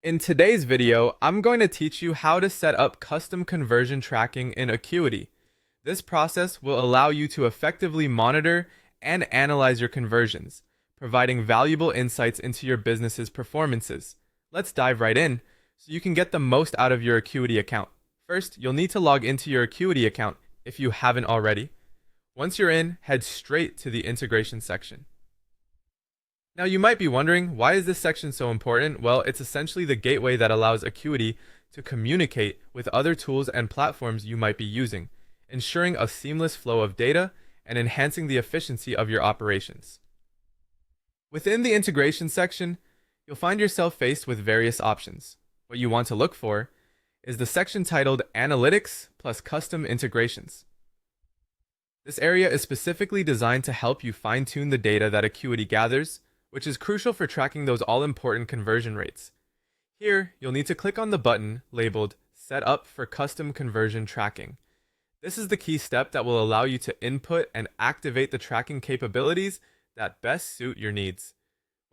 In today's video, I'm going to teach you how to set up custom conversion tracking in Acuity. This process will allow you to effectively monitor and analyze your conversions, providing valuable insights into your business's performances. Let's dive right in so you can get the most out of your Acuity account. First, you'll need to log into your Acuity account if you haven't already. Once you're in, head straight to the integration section. Now you might be wondering, why is this section so important? Well, it's essentially the gateway that allows Acuity to communicate with other tools and platforms you might be using, ensuring a seamless flow of data and enhancing the efficiency of your operations. Within the integration section, you'll find yourself faced with various options. What you want to look for is the section titled Analytics plus Custom Integrations. This area is specifically designed to help you fine-tune the data that Acuity gathers, which is crucial for tracking those all-important conversion rates. Here, you'll need to click on the button labeled Set Up for Custom Conversion Tracking. This is the key step that will allow you to input and activate the tracking capabilities that best suit your needs.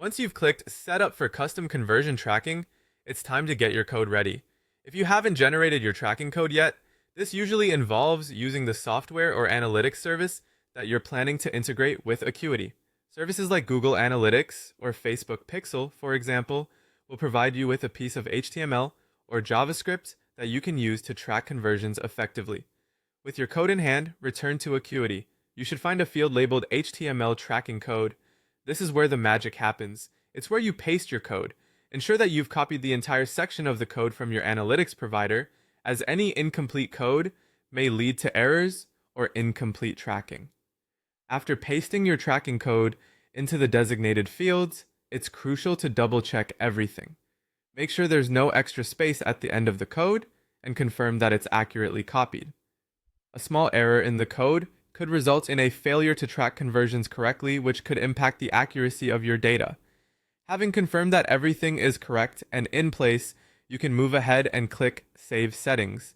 Once you've clicked Set Up for Custom Conversion Tracking, it's time to get your code ready. If you haven't generated your tracking code yet, this usually involves using the software or analytics service that you're planning to integrate with Acuity. Services like Google Analytics or Facebook Pixel, for example, will provide you with a piece of HTML or JavaScript that you can use to track conversions effectively. With your code in hand, return to Acuity. You should find a field labeled HTML tracking code. This is where the magic happens. It's where you paste your code. Ensure that you've copied the entire section of the code from your analytics provider, as any incomplete code may lead to errors or incomplete tracking. After pasting your tracking code into the designated fields, it's crucial to double-check everything. Make sure there's no extra space at the end of the code and confirm that it's accurately copied. A small error in the code could result in a failure to track conversions correctly, which could impact the accuracy of your data. Having confirmed that everything is correct and in place, you can move ahead and click Save Settings.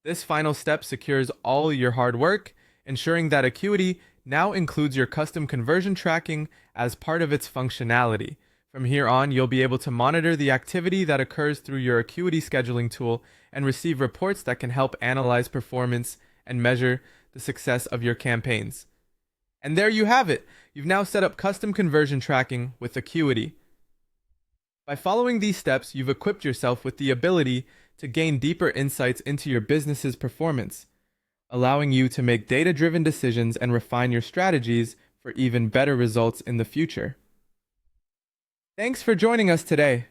This final step secures all your hard work, ensuring that Acuity now includes your custom conversion tracking as part of its functionality. From here on, you'll be able to monitor the activity that occurs through your Acuity Scheduling tool and receive reports that can help analyze performance and measure the success of your campaigns. And there you have it. You've now set up custom conversion tracking with Acuity. By following these steps, you've equipped yourself with the ability to gain deeper insights into your business's performance, allowing you to make data-driven decisions and refine your strategies for even better results in the future. Thanks for joining us today.